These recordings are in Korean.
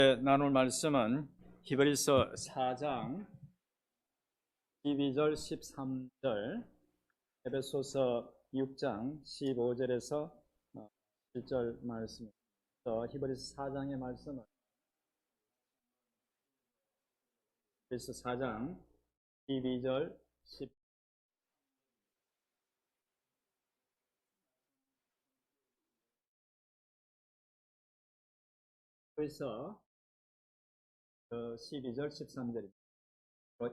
나눌 말씀은 히브리서 4장 12절 13절, 에베소서 6장 15절에서 7절 말씀입니다. 히브리서 4장의 말씀은 히브리서 4장 12절 10 그래서 12절 13절입니다.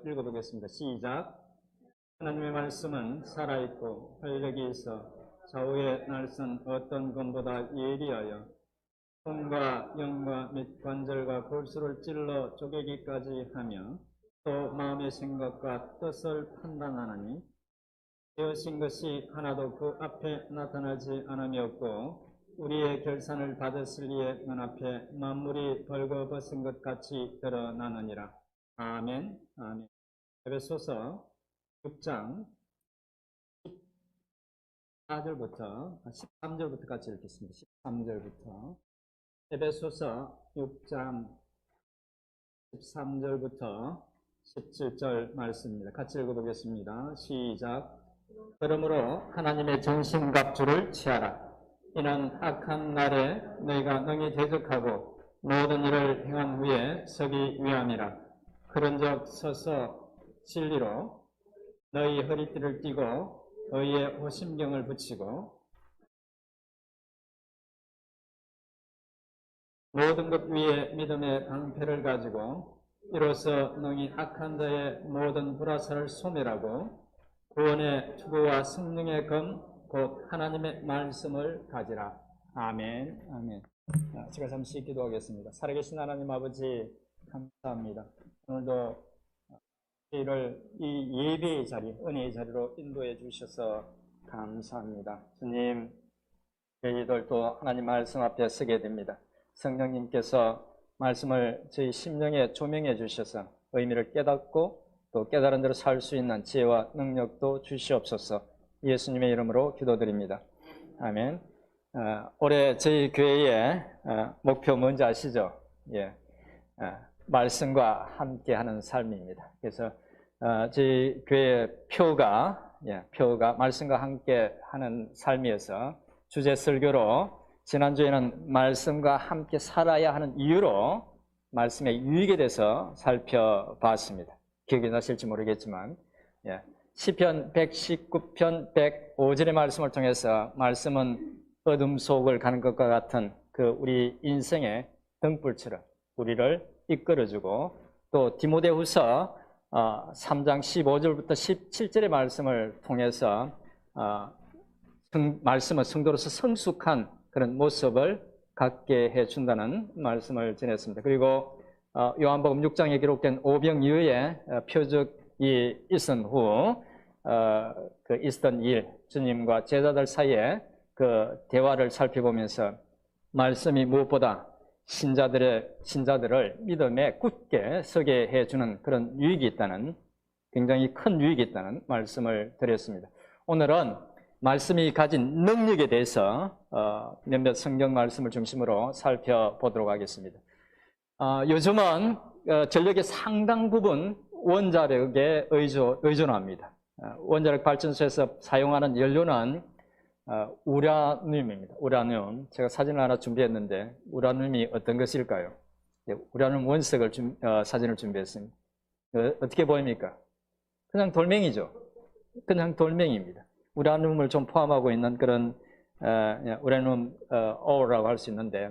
읽어보겠습니다. 시작. 하나님의 말씀은 살아있고 활력이 있어 좌우의 날선 어떤 검보다 예리하여 손과 영과 및 관절과 골수를 찔러 쪼개기까지 하며 또 마음의 생각과 뜻을 판단하나니 되어진 것이 하나도 그 앞에 나타나지 않으었고 우리의 결산을 받았을 이의 눈앞에 만물이 벌거벗은 것 같이 드러나느니라. 아멘. 아멘. 에베소서 6장 14절부터 13절부터 같이 읽겠습니다. 13절부터 에베소서 6장 13절부터 17절 말씀입니다. 같이 읽어보겠습니다. 시작. 그러므로 하나님의 전신갑주를 취하라. 이는 악한 날에 너희가 능히 대적하고 모든 일을 행한 후에 서기 위함이라. 그런즉 서서 진리로 너희 허리띠를 띠고 너희의 호심경을 붙이고 모든 것 위에 믿음의 방패를 가지고 이로써 능히 악한 자의 모든 불화살을 소멸하고 구원의 투구와 성령의 검 곧 하나님의 말씀을 가지라. 아멘. 아멘. 제가 잠시 기도하겠습니다. 살아계신 하나님 아버지 감사합니다. 오늘도 저희를 이 예배의 자리, 은혜의 자리로 인도해 주셔서 감사합니다. 주님, 저희들도 하나님 말씀 앞에 서게 됩니다. 성령님께서 말씀을 저희 심령에 조명해 주셔서 의미를 깨닫고 또 깨달은 대로 살 수 있는 지혜와 능력도 주시옵소서. 예수님의 이름으로 기도드립니다. 아멘. 올해 저희 교회의 목표 뭔지 아시죠? 예, 말씀과 함께하는 삶입니다. 그래서 저희 교회 표가 말씀과 함께하는 삶이어서 주제 설교로 지난주에는 말씀과 함께 살아야 하는 이유로 말씀의 유익에 대해서 살펴봤습니다. 기억이 나실지 모르겠지만 시편 119편 105절의 말씀을 통해서 말씀은 어둠 속을 가는 것과 같은 그 우리 인생의 등불처럼 우리를 이끌어주고 또 디모데후서 3장 15절부터 17절의 말씀을 통해서 말씀은 성도로서 성숙한 그런 모습을 갖게 해준다는 말씀을 전했습니다. 그리고 요한복음 6장에 기록된 오병 이후에 표적이 있은 후 있었던 일, 주님과 제자들 사이에 그 대화를 살펴보면서 말씀이 무엇보다 신자들을 믿음에 굳게 서게 해주는 그런 유익이 있다는, 굉장히 큰 유익이 있다는 말씀을 드렸습니다. 오늘은 말씀이 가진 능력에 대해서 몇몇 성경 말씀을 중심으로 살펴보도록 하겠습니다. 요즘은 전력의 상당 부분 원자력에 의존합니다. 원자력 발전소에서 사용하는 연료는 우라늄입니다. 우라늄. 제가 사진을 하나 준비했는데 우라늄이 어떤 것일까요? 우라늄 원석을 사진을 준비했습니다. 어떻게 보입니까? 그냥 돌멩이죠. 그냥 돌멩이입니다. 우라늄을 좀 포함하고 있는 그런 우라늄 오라고 할 수 있는데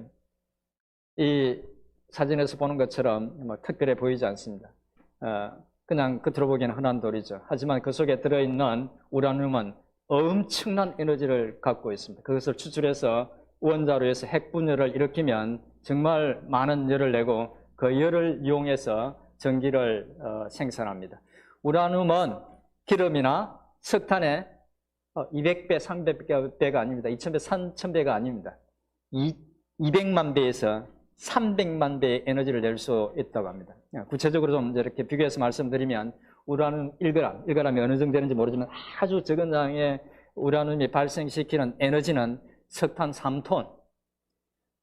이 사진에서 보는 것처럼 특별해 보이지 않습니다. 그냥 겉으로 보기에는 흔한 돌이죠. 하지만 그 속에 들어있는 우라늄은 엄청난 에너지를 갖고 있습니다. 그것을 추출해서 원자로에서 핵분열을 일으키면 정말 많은 열을 내고 그 열을 이용해서 전기를 생산합니다. 우라늄은 기름이나 석탄의 200배, 300배가 아닙니다. 2000배, 3000배가 아닙니다. 200만 배에서 300만 배의 에너지를 낼 수 있다고 합니다. 구체적으로 좀 이렇게 비교해서 말씀드리면 우라늄 1g이 어느 정도 되는지 모르지만 아주 적은 양의 우라늄이 발생시키는 에너지는 석탄 3톤,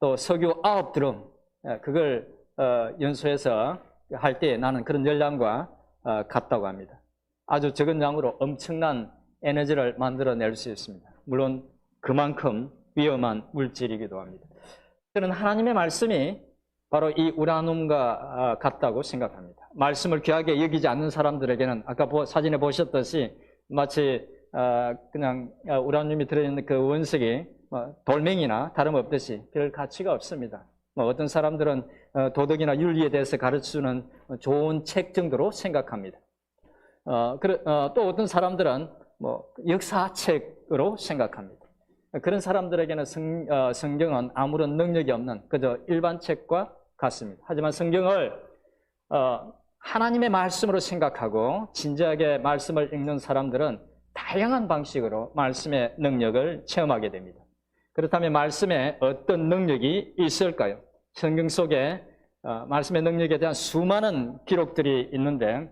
또 석유 9드럼, 그걸 연소해서 할 때 나는 그런 열량과 같다고 합니다. 아주 적은 양으로 엄청난 에너지를 만들어낼 수 있습니다. 물론 그만큼 위험한 물질이기도 합니다. 저는 하나님의 말씀이 바로 이 우라늄과 같다고 생각합니다. 말씀을 귀하게 여기지 않는 사람들에게는 아까 사진에 보셨듯이 마치 그냥 우라늄이 들어있는 그 원석이 돌멩이나 다름없듯이 별 가치가 없습니다. 어떤 사람들은 도덕이나 윤리에 대해서 가르치는 좋은 책 정도로 생각합니다. 또 어떤 사람들은 역사책으로 생각합니다. 그런 사람들에게는 성경은 아무런 능력이 없는 그저 일반 책과 같습니다. 하지만 성경을 하나님의 말씀으로 생각하고 진지하게 말씀을 읽는 사람들은 다양한 방식으로 말씀의 능력을 체험하게 됩니다. 그렇다면 말씀에 어떤 능력이 있을까요? 성경 속에 말씀의 능력에 대한 수많은 기록들이 있는데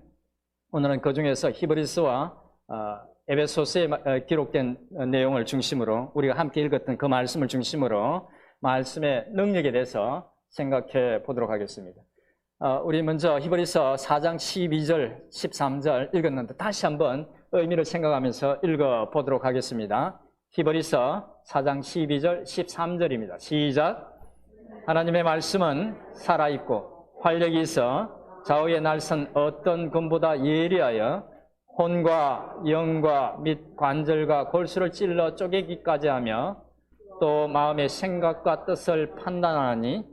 오늘은 그 중에서 히브리서와 에베소서에 기록된 내용을 중심으로 우리가 함께 읽었던 그 말씀을 중심으로 말씀의 능력에 대해서 생각해 보도록 하겠습니다. 우리 먼저 히브리서 4장 12절, 13절 읽었는데 다시 한번 의미를 생각하면서 읽어보도록 하겠습니다. 히브리서 4장 12절, 13절입니다. 시작! 하나님의 말씀은 살아있고 활력이 있어 좌우의 날선 어떤 검보다 예리하여 혼과 영과 및 관절과 골수를 찔러 쪼개기까지 하며 또 마음의 생각과 뜻을 판단하니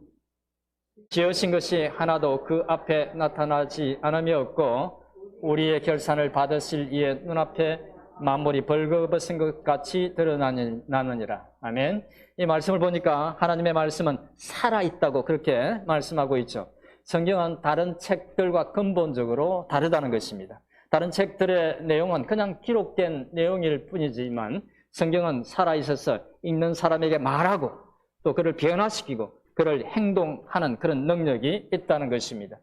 지으신 것이 하나도 그 앞에 나타나지 않음이 없고 우리의 결산을 받으실 이의 눈앞에 만물이 벌거벗은 것 같이 드러나느니라. 아멘. 이 말씀을 보니까 하나님의 말씀은 살아있다고 그렇게 말씀하고 있죠. 성경은 다른 책들과 근본적으로 다르다는 것입니다. 다른 책들의 내용은 그냥 기록된 내용일 뿐이지만 성경은 살아있어서 읽는 사람에게 말하고 또 그를 변화시키고 그를 행동하는 그런 능력이 있다는 것입니다.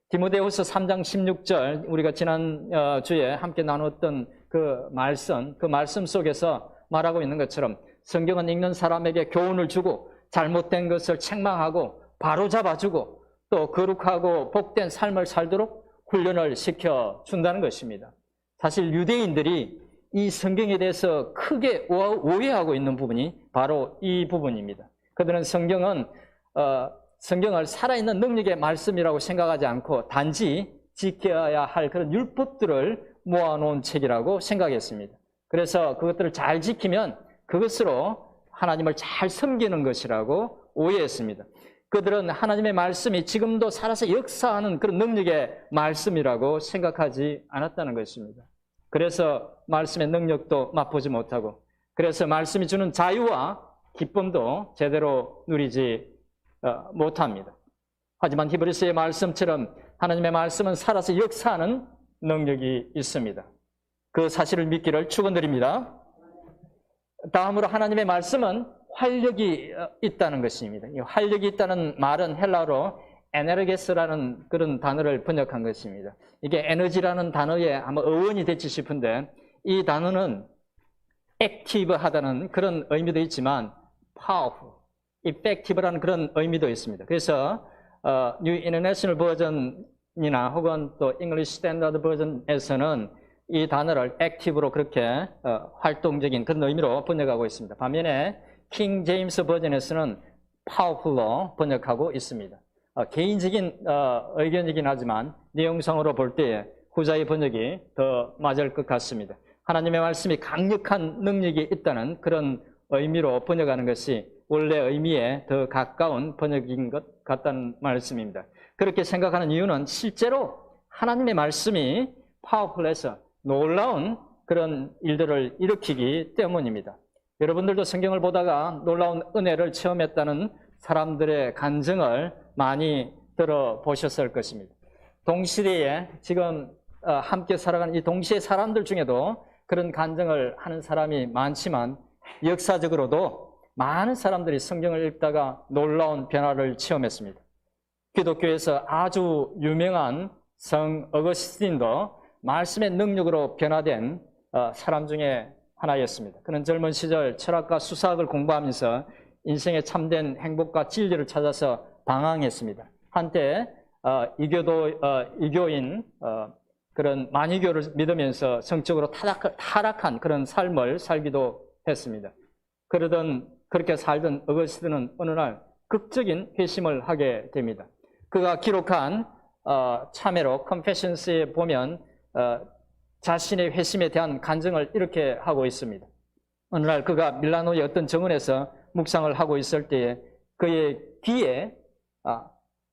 디모데후서 3장 16절 우리가 지난 주에 함께 나눴던 그 말씀 속에서 말하고 있는 것처럼 성경은 읽는 사람에게 교훈을 주고 잘못된 것을 책망하고 바로잡아주고 또 거룩하고 복된 삶을 살도록 훈련을 시켜준다는 것입니다. 사실 유대인들이 이 성경에 대해서 크게 오해하고 있는 부분이 바로 이 부분입니다. 그들은 성경을 살아있는 능력의 말씀이라고 생각하지 않고 단지 지켜야 할 그런 율법들을 모아놓은 책이라고 생각했습니다. 그래서 그것들을 잘 지키면 그것으로 하나님을 잘 섬기는 것이라고 오해했습니다. 그들은 하나님의 말씀이 지금도 살아서 역사하는 그런 능력의 말씀이라고 생각하지 않았다는 것입니다. 그래서 말씀의 능력도 맛보지 못하고 그래서 말씀이 주는 자유와 기쁨도 제대로 누리지 못합니다. 하지만 히브리서의 말씀처럼 하나님의 말씀은 살아서 역사하는 능력이 있습니다. 그 사실을 믿기를 축원드립니다. 다음으로 하나님의 말씀은 활력이 있다는 것입니다. 이 활력이 있다는 말은 헬라어로 에네르게스라는 그런 단어를 번역한 것입니다. 이게 에너지라는 단어에 아마 어원이 됐지 싶은데 이 단어는 액티브하다는 그런 의미도 있지만 powerful, effective라는 그런 의미도 있습니다. 그래서 New International Version이나 혹은 또 English Standard Version에서는 이 단어를 active로 그렇게 활동적인 그런 의미로 번역하고 있습니다. 반면에 킹 제임스 버전에서는 powerful로 번역하고 있습니다. 개인적인 의견이긴 하지만 내용상으로 볼 때 후자의 번역이 더 맞을 것 같습니다. 하나님의 말씀이 강력한 능력이 있다는 그런 의미로 번역하는 것이 원래 의미에 더 가까운 번역인 것 같다는 말씀입니다. 그렇게 생각하는 이유는 실제로 하나님의 말씀이 파워풀해서 놀라운 그런 일들을 일으키기 때문입니다. 여러분들도 성경을 보다가 놀라운 은혜를 체험했다는 사람들의 간증을 많이 들어보셨을 것입니다. 동시대에 지금 함께 살아가는 이 동시대 사람들 중에도 그런 간증을 하는 사람이 많지만 역사적으로도 많은 사람들이 성경을 읽다가 놀라운 변화를 체험했습니다. 기독교에서 아주 유명한 성 어거스틴도 말씀의 능력으로 변화된 사람 중에 하나였습니다. 그는 젊은 시절 철학과 수사학을 공부하면서 인생의 참된 행복과 진리를 찾아서 방황했습니다. 한때 이교인 그런 만이교를 믿으면서 성적으로 타락한 그런 삶을 살기도 했습니다. 그렇게 살던 어거스틴은 어느 날 극적인 회심을 하게 됩니다. 그가 기록한 참회로 Confessions에 보면 자신의 회심에 대한 간증을 이렇게 하고 있습니다. 어느 날 그가 밀라노의 어떤 정원에서 묵상을 하고 있을 때에 그의 귀에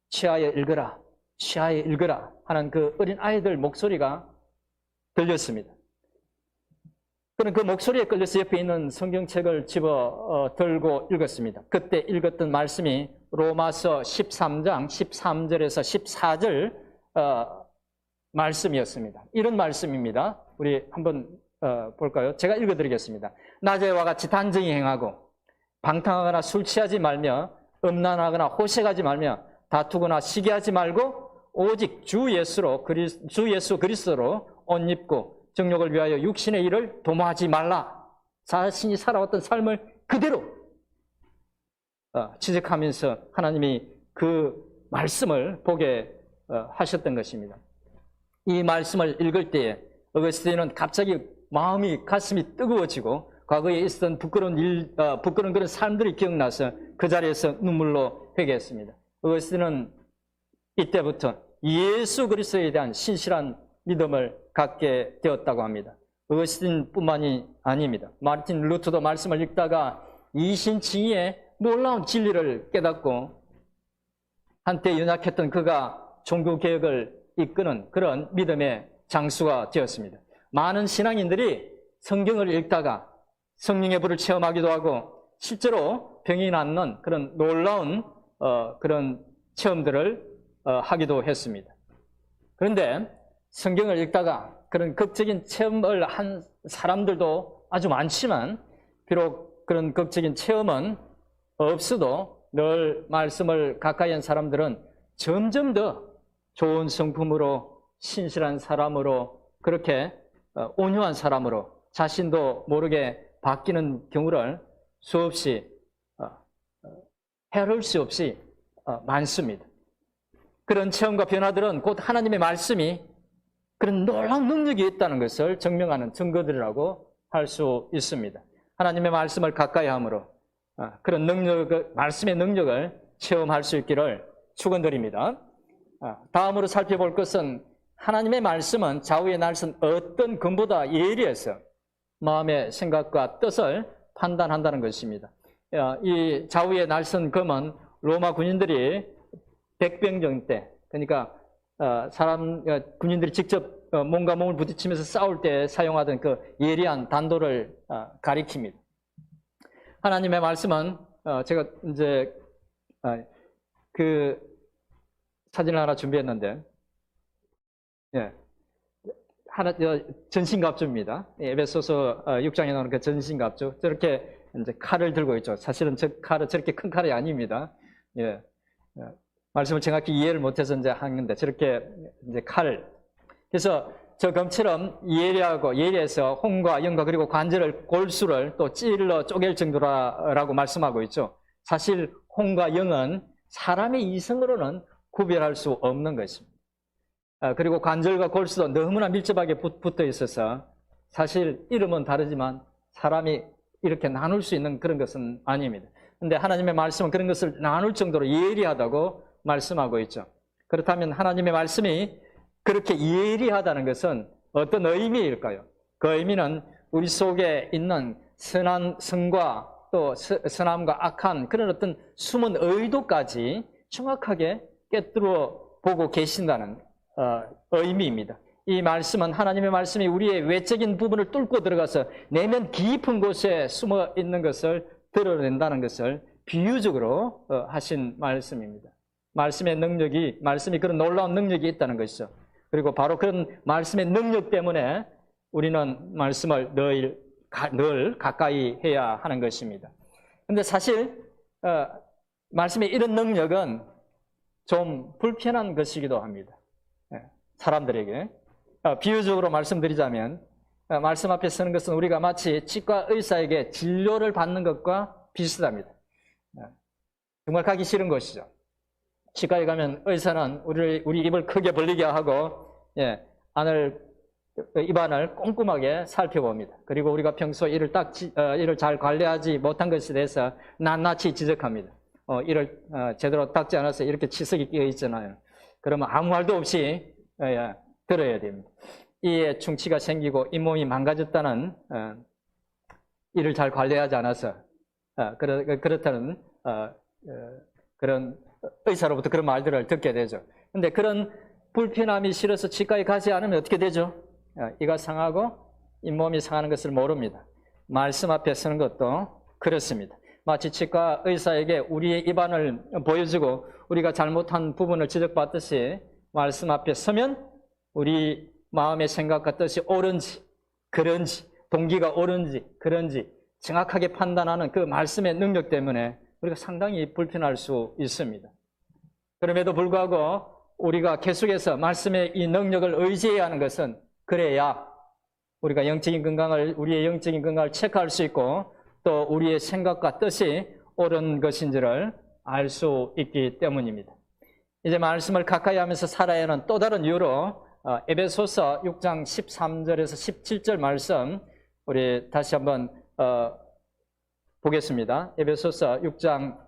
취하여 읽어라, 취하여 읽어라 하는 그 어린 아이들 목소리가 들렸습니다. 그는 그 목소리에 끌려서 옆에 있는 성경책을 집어 들고 읽었습니다. 그때 읽었던 말씀이 로마서 13장 13절에서 14절 말씀이었습니다. 이런 말씀입니다. 우리 한번 볼까요? 제가 읽어드리겠습니다. 낮에와 같이 단정히 행하고 방탕하거나 술 취하지 말며 음란하거나 호색하지 말며 다투거나 시기하지 말고 오직 주 예수 그리스도로 옷 입고 정욕을 위하여 육신의 일을 도모하지 말라. 자신이 살아왔던 삶을 그대로 지적하면서 하나님이 그 말씀을 보게 하셨던 것입니다. 이 말씀을 읽을 때에 어거스틴은 갑자기 가슴이 뜨거워지고 과거에 있었던 부끄러운 그런 삶들이 기억나서 그 자리에서 눈물로 회개했습니다. 어거스틴은 이때부터 예수 그리스도에 대한 신실한 믿음을 갖게 되었다고 합니다. 어거스틴뿐만이 아닙니다. 마르틴 루터도 말씀을 읽다가 이신칭의의 놀라운 진리를 깨닫고 한때 연약했던 그가 종교개혁을 이끄는 그런 믿음의 장수가 되었습니다. 많은 신앙인들이 성경을 읽다가 성령의 불을 체험하기도 하고 실제로 병이 낫는 그런 놀라운 그런 체험들을 하기도 했습니다. 그런데 성경을 읽다가 그런 극적인 체험을 한 사람들도 아주 많지만 비록 그런 극적인 체험은 없어도 늘 말씀을 가까이 한 사람들은 점점 더 좋은 성품으로 신실한 사람으로 그렇게 온유한 사람으로 자신도 모르게 바뀌는 경우를 수없이 헤아릴 수 없이 많습니다. 그런 체험과 변화들은 곧 하나님의 말씀이 그런 놀라운 능력이 있다는 것을 증명하는 증거들이라고 할 수 있습니다. 하나님의 말씀을 가까이 함으로 그런 말씀의 능력을 체험할 수 있기를 축원드립니다. 다음으로 살펴볼 것은 하나님의 말씀은 좌우의 날선 어떤 금보다 예리해서 마음의 생각과 뜻을 판단한다는 것입니다. 이 좌우의 날선 검은 로마 군인들이 백병전 때, 그러니까 군인들이 직접 몸과 몸을 부딪히면서 싸울 때 사용하던 그 예리한 단도를 가리킵니다. 하나님의 말씀은 제가 이제 그 사진을 하나 준비했는데, 전신갑주입니다. 에베소서 6장에 나오는 그 전신갑주. 저렇게 이제 칼을 들고 있죠. 사실은 저 칼은 저렇게 큰 칼이 아닙니다. 말씀을 정확히 이해를 못해서 이제 하는데 저렇게 이제 칼을. 그래서 저 검처럼 예리해서 홍과 영과 그리고 관절을 골수를 또 찔러 쪼갤 정도라고 말씀하고 있죠. 사실 홍과 영은 사람의 이성으로는 구별할 수 없는 것입니다. 그리고 관절과 골수도 너무나 밀접하게 붙어 있어서 사실 이름은 다르지만 사람이 이렇게 나눌 수 있는 그런 것은 아닙니다. 그런데 하나님의 말씀은 그런 것을 나눌 정도로 예리하다고 말씀하고 있죠. 그렇다면 하나님의 말씀이 그렇게 예리하다는 것은 어떤 의미일까요? 그 의미는 우리 속에 있는 선과 또 선함과 악한 그런 어떤 숨은 의도까지 정확하게 꿰뚫어 보고 계신다는 의미입니다. 이 말씀은 하나님의 말씀이 우리의 외적인 부분을 뚫고 들어가서 내면 깊은 곳에 숨어 있는 것을 드러낸다는 것을 비유적으로 하신 말씀입니다. 말씀이 그런 놀라운 능력이 있다는 것이죠. 그리고 바로 그런 말씀의 능력 때문에 우리는 말씀을 늘 가까이 해야 하는 것입니다. 그런데 사실 말씀의 이런 능력은 좀 불편한 것이기도 합니다. 사람들에게. 비유적으로 말씀드리자면 말씀 앞에 서는 것은 우리가 마치 치과 의사에게 진료를 받는 것과 비슷합니다. 정말 가기 싫은 것이죠. 치과에 가면 의사는 우리 입을 크게 벌리게 하고, 예, 입안을 꼼꼼하게 살펴봅니다. 그리고 우리가 평소 이를 잘 관리하지 못한 것에 대해서 낱낱이 지적합니다. 이를 제대로 닦지 않아서 이렇게 치석이 끼어 있잖아요. 그러면 아무 말도 없이 들어야 됩니다. 이에 충치가 생기고 잇몸이 망가졌다는 이를 잘 관리하지 않아서 그렇다는 그런 의사로부터 그런 말들을 듣게 되죠. 그런데 그런 불편함이 싫어서 치과에 가지 않으면 어떻게 되죠? 이가 상하고 잇몸이 상하는 것을 모릅니다. 말씀 앞에 서는 것도 그렇습니다. 마치 치과 의사에게 우리의 입안을 보여주고 우리가 잘못한 부분을 지적받듯이 말씀 앞에 서면 우리 마음의 생각과 뜻이 옳은지 그런지 동기가 옳은지 그런지 정확하게 판단하는 그 말씀의 능력 때문에 우리가 상당히 불편할 수 있습니다. 그럼에도 불구하고 우리가 계속해서 말씀의 이 능력을 의지해야 하는 것은 그래야 우리가 우리의 영적인 건강을 체크할 수 있고 또 우리의 생각과 뜻이 옳은 것인지를 알 수 있기 때문입니다. 이제 말씀을 가까이 하면서 살아야 하는 또 다른 이유로 에베소서 6장 13절에서 17절 말씀 우리 다시 한번 보겠습니다. 에베소서 6장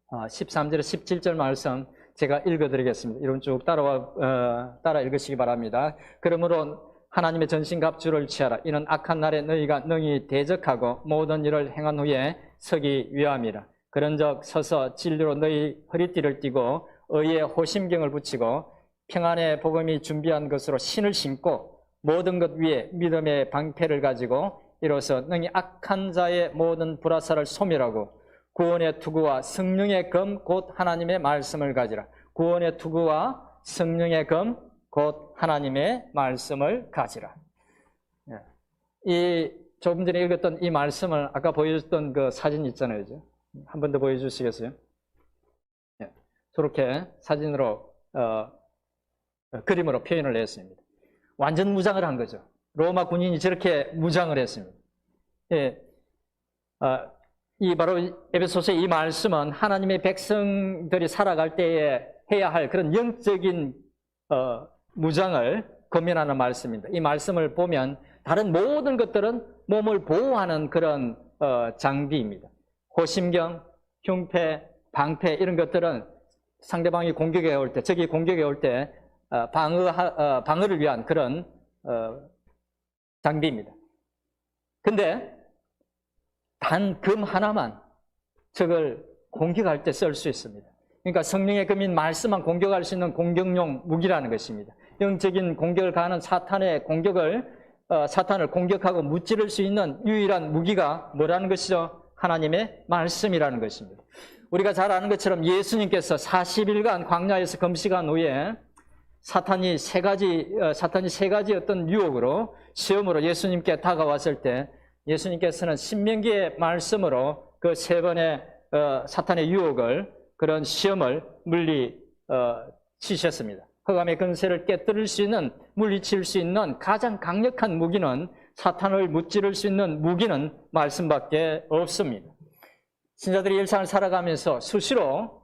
13절에서 17절 말씀 제가 읽어드리겠습니다. 이런 쭉 따라 읽으시기 바랍니다. 그러므로 하나님의 전신갑주를 취하라. 이는 악한 날에 너희가 능히 대적하고 모든 일을 행한 후에 서기 위함이라. 그런즉 서서 진리로 너희 허리띠를 띠고 의의 호심경을 붙이고 평안의 복음이 준비한 것으로 신을 신고 모든 것 위에 믿음의 방패를 가지고 이로써 능히 악한 자의 모든 불화살을 소멸하고 구원의 투구와 성령의 검 곧 하나님의 말씀을 가지라. 구원의 투구와 성령의 검 곧 하나님의 말씀을 가지라. 이 조금 전에 읽었던 이 말씀을 아까 보여줬던 그 사진 있잖아요. 한 번 더 보여주시겠어요? 저렇게 사진으로 그림으로 표현을 했습니다. 완전 무장을 한 거죠. 로마 군인이 저렇게 무장을 했습니다. 이 바로 에베소서의 이 말씀은 하나님의 백성들이 살아갈 때에 해야 할 그런 영적인 무장을 권면하는 말씀입니다. 이 말씀을 보면 다른 모든 것들은 몸을 보호하는 그런 장비입니다. 호심경, 흉패, 방패 이런 것들은 상대방이 공격해 올 때, 적이 공격해 올 때 방어를 위한 그런 장비입니다. 근데 단 금 하나만 적을 공격할 때 쓸 수 있습니다. 그러니까 성령의 금인 말씀만 공격할 수 있는 공격용 무기라는 것입니다. 영적인 공격을 가하는 사탄을 공격하고 무찌를 수 있는 유일한 무기가 뭐라는 것이죠? 하나님의 말씀이라는 것입니다. 우리가 잘 아는 것처럼 예수님께서 40일간 광야에서 금식한 후에 사탄이 세 가지 어떤 유혹으로 시험으로 예수님께 다가왔을 때 예수님께서는 신명기의 말씀으로 그 세 번의 사탄의 유혹을 그런 시험을 물리치셨습니다. 흑암의 근세를 깨뜨릴 수 있는 물리칠 수 있는 가장 강력한 무기는 사탄을 무찌를 수 있는 무기는 말씀밖에 없습니다. 신자들이 일상을 살아가면서 수시로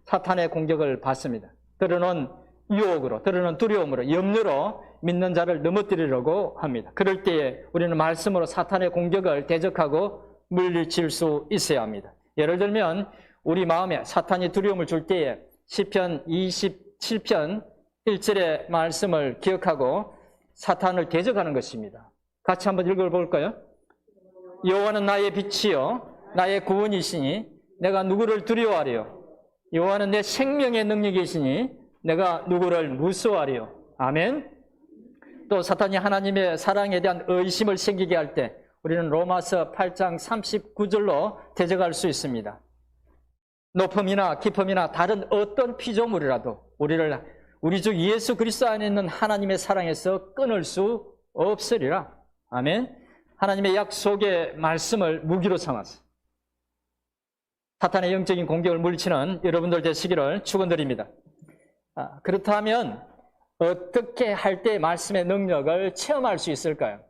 사탄의 공격을 받습니다. 때로는 유혹으로, 때로는 두려움으로, 염려로 믿는 자를 넘어뜨리려고 합니다. 그럴 때에 우리는 말씀으로 사탄의 공격을 대적하고 물리칠 수 있어야 합니다. 예를 들면 우리 마음에 사탄이 두려움을 줄 때에 시편 27편 1절의 말씀을 기억하고 사탄을 대적하는 것입니다. 같이 한번 읽어볼까요? 여호와는 나의 빛이요 나의 구원이시니 내가 누구를 두려워하리요. 여호와는 내 생명의 능력이시니 내가 누구를 무서워하리요. 아멘. 또 사탄이 하나님의 사랑에 대한 의심을 생기게 할 때 우리는 로마서 8장 39절로 대적할 수 있습니다. 높음이나 깊음이나 다른 어떤 피조물이라도 우리 주 예수 그리스도 안에 있는 하나님의 사랑에서 끊을 수 없으리라. 아멘. 하나님의 약속의 말씀을 무기로 삼아서 사탄의 영적인 공격을 물리치는 여러분들 되시기를 축원드립니다. 그렇다면 어떻게 할 때 말씀의 능력을 체험할 수 있을까요?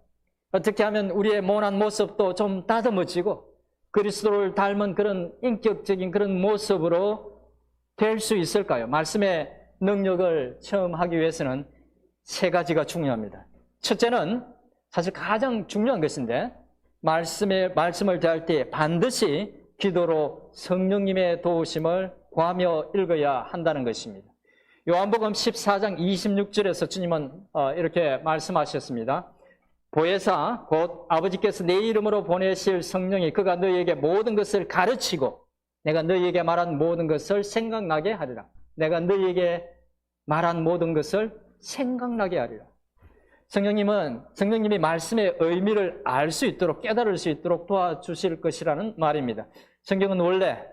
어떻게 하면 우리의 모난 모습도 좀 다듬어지고 그리스도를 닮은 그런 인격적인 그런 모습으로 될 수 있을까요? 말씀의 능력을 체험하기 위해서는 세 가지가 중요합니다. 첫째는 사실 가장 중요한 것인데 말씀을 대할 때 반드시 기도로 성령님의 도우심을 구하며 읽어야 한다는 것입니다. 요한복음 14장 26절에서 주님은 이렇게 말씀하셨습니다. 보혜사 곧 아버지께서 내 이름으로 보내실 성령이 그가 너희에게 모든 것을 가르치고 내가 너희에게 말한 모든 것을 생각나게 하리라. 내가 너희에게 말한 모든 것을 생각나게 하리라. 성령님이 말씀의 의미를 알 수 있도록 깨달을 수 있도록 도와주실 것이라는 말입니다. 성경은 원래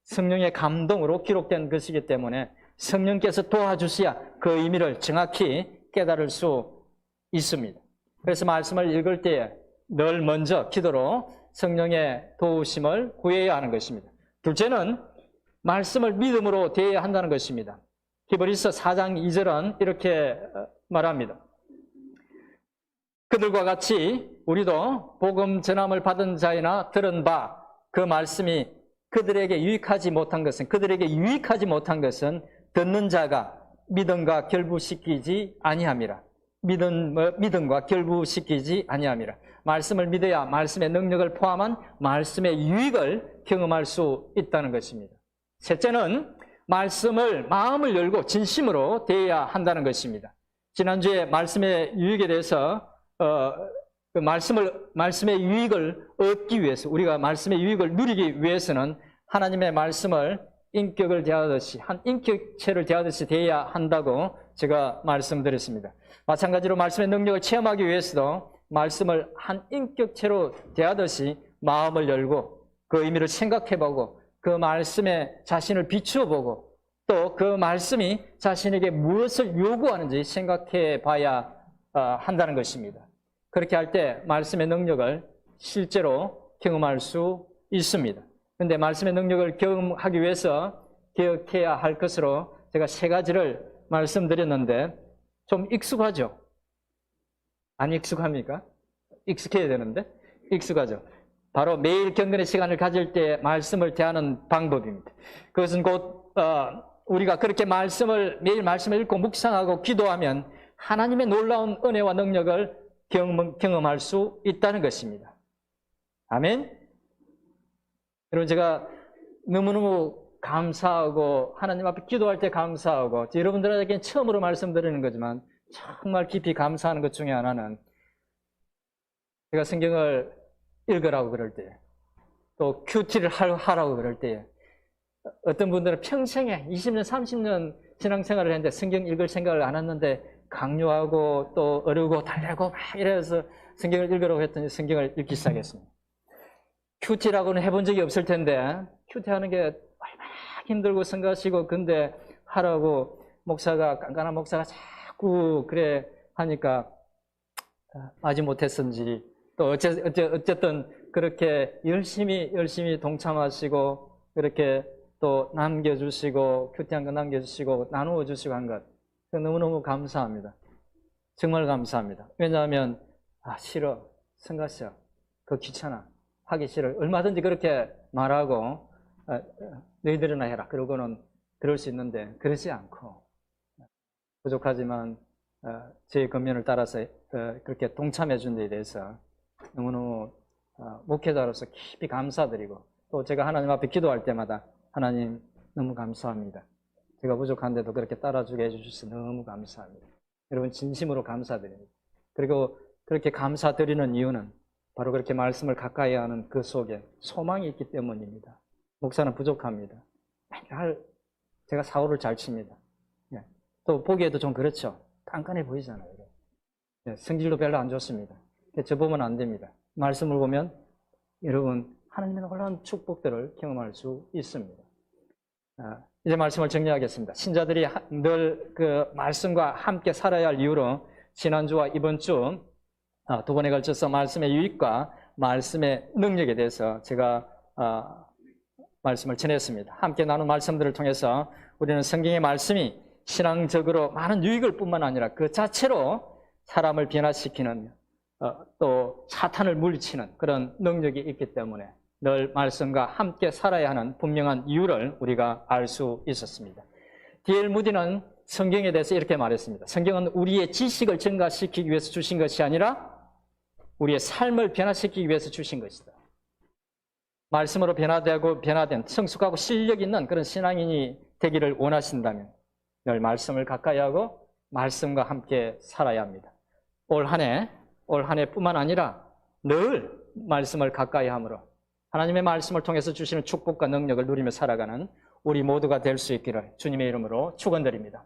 성령의 감동으로 기록된 것이기 때문에 성령께서 도와주셔야 그 의미를 정확히 깨달을 수 있습니다. 그래서 말씀을 읽을 때에 늘 먼저 기도로 성령의 도우심을 구해야 하는 것입니다. 둘째는 말씀을 믿음으로 대해야 한다는 것입니다. 히브리서 4장 2절은 이렇게 말합니다. 그들과 같이 우리도 복음 전함을 받은 자이나 들은 바 그 말씀이 그들에게 유익하지 못한 것은 듣는 자가 믿음과 결부시키지 아니함이라. 믿음과 결부시키지 아니함이라. 말씀을 믿어야 말씀의 능력을 포함한 말씀의 유익을 경험할 수 있다는 것입니다. 셋째는 말씀을 마음을 열고 진심으로 대해야 한다는 것입니다. 지난주에 말씀의 유익에 대해서 말씀의 유익을 얻기 위해서 우리가 말씀의 유익을 누리기 위해서는 하나님의 말씀을 인격을 대하듯이 한 인격체를 대하듯이 대해야 한다고 제가 말씀드렸습니다. 마찬가지로 말씀의 능력을 체험하기 위해서도 말씀을 한 인격체로 대하듯이 마음을 열고 그 의미를 생각해보고 그 말씀에 자신을 비추어보고 또 그 말씀이 자신에게 무엇을 요구하는지 생각해봐야 한다는 것입니다. 그렇게 할 때 말씀의 능력을 실제로 경험할 수 있습니다. 그런데 말씀의 능력을 경험하기 위해서 기억해야 할 것으로 제가 세 가지를 말씀드렸는데 좀 익숙하죠? 안 익숙합니까? 익숙해야 되는데 익숙하죠? 바로 매일 경건의 시간을 가질 때 말씀을 대하는 방법입니다. 그것은 곧 우리가 그렇게 매일 말씀을 읽고 묵상하고 기도하면 하나님의 놀라운 은혜와 능력을 경험할 수 있다는 것입니다. 아멘? 여러분, 제가 너무너무 감사하고 하나님 앞에 기도할 때 감사하고 여러분들에게 처음으로 말씀드리는 거지만 정말 깊이 감사하는 것 중에 하나는 제가 성경을 읽으라고 그럴 때 또 큐티를 하라고 그럴 때 어떤 분들은 평생에 20년, 30년 신앙생활을 했는데 성경 읽을 생각을 안 했는데 강요하고 또 어르고 달래고 막 이래서 성경을 읽으라고 했더니 성경을 읽기 시작했습니다. 큐티라고는 해본 적이 없을 텐데 큐티하는 게 얼마나 힘들고 성가시고 근데 하라고 깐깐한 목사가 자꾸 그래 하니까 아직 못했는지 또 어쨌든 그렇게 열심히 동참하시고 그렇게 또 남겨주시고 큐티한 거 남겨주시고 나누어 주시고 한 것 너무너무 감사합니다. 정말 감사합니다. 왜냐하면 싫어, 성가셔, 그거 귀찮아, 하기 싫어 얼마든지 그렇게 말하고 너희들이나 해라 그러고는 그럴 수 있는데 그러지 않고 부족하지만 제 권면을 따라서 그렇게 동참해 준 데 대해서 너무너무 목회자로서 깊이 감사드리고 또 제가 하나님 앞에 기도할 때마다 하나님 너무 감사합니다. 제가 부족한데도 그렇게 따라주게 해주셔서 너무 감사합니다. 여러분 진심으로 감사드립니다. 그리고 그렇게 감사드리는 이유는 바로 그렇게 말씀을 가까이 하는 그 속에 소망이 있기 때문입니다. 목사는 부족합니다. 맨날 제가 사고를 잘 칩니다. 또 보기에도 좀 그렇죠. 깐깐해 보이잖아요. 성질도 별로 안 좋습니다. 저 보면 안 됩니다. 말씀을 보면 여러분 하나님의 놀라운 축복들을 경험할 수 있습니다. 이제 말씀을 정리하겠습니다. 신자들이 늘 그 말씀과 함께 살아야 할 이유로 지난주와 이번 주 두 번에 걸쳐서 말씀의 유익과 말씀의 능력에 대해서 제가 말씀을 전했습니다. 함께 나눈 말씀들을 통해서 우리는 성경의 말씀이 신앙적으로 많은 유익을 뿐만 아니라 그 자체로 사람을 변화시키는 또 사탄을 물리치는 그런 능력이 있기 때문에 늘 말씀과 함께 살아야 하는 분명한 이유를 우리가 알 수 있었습니다. D.L. 무디는 성경에 대해서 이렇게 말했습니다. 성경은 우리의 지식을 증가시키기 위해서 주신 것이 아니라 우리의 삶을 변화시키기 위해서 주신 것이다. 말씀으로 변화된 성숙하고 실력 있는 그런 신앙인이 되기를 원하신다면 늘 말씀을 가까이 하고 말씀과 함께 살아야 합니다. 올 한 해뿐만 아니라 늘 말씀을 가까이 함으로 하나님의 말씀을 통해서 주시는 축복과 능력을 누리며 살아가는 우리 모두가 될 수 있기를 주님의 이름으로 축원드립니다.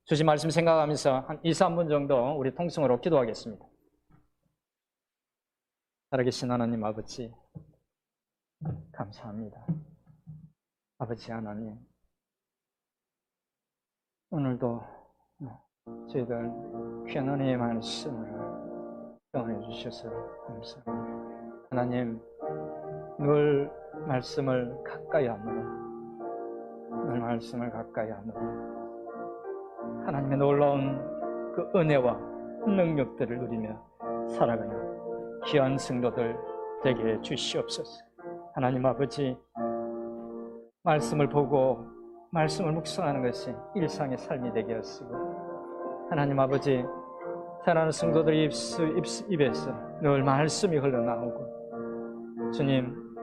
주신 말씀 생각하면서 한 2, 3분 정도 우리 통성으로 기도하겠습니다. 살아계신 하나님 아버지, 감사합니다. 아버지 하나님, 오늘도 저희들 귀한 은혜의 말씀을 경험해 주셔서 감사합니다. 하나님, 늘 말씀을 가까이 함으로, 늘 말씀을 가까이 함으로 하나님의 놀라운 그 은혜와 능력들을 누리며 살아가는 귀한 성도들 되게 해 주시옵소서. 하나님 아버지, 말씀을 보고 말씀을 묵상하는 것이 일상의 삶이 되게 하시고, 하나님 아버지, 사랑하는 성도들 입에서 늘 말씀이 흘러나오고, 주님,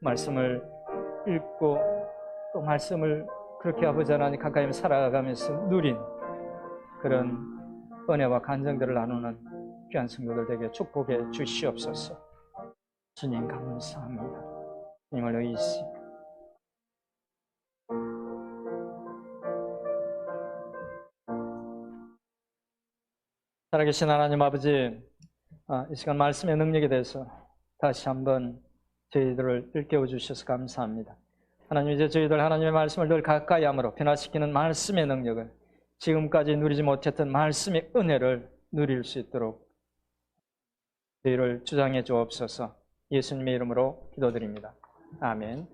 말씀을 읽고 또 말씀을 그렇게 아버지 하나님 가까이 살아가면서 누린 그런 은혜와 간증들을 나누는 귀한 성도들 되게 축복해 주시옵소서. 주님 감사합니다. 주님을 의지하고 살아계신 하나님 아버지, 이 시간 말씀의 능력에 대해서 다시 한번 저희들을 일깨워 주셔서 감사합니다. 하나님, 이제 저희들 하나님의 말씀을 늘 가까이 함으로 변화시키는 말씀의 능력을, 지금까지 누리지 못했던 말씀의 은혜를 누릴 수 있도록 저희를 주장해 주옵소서. 예수님의 이름으로 기도드립니다. 아멘.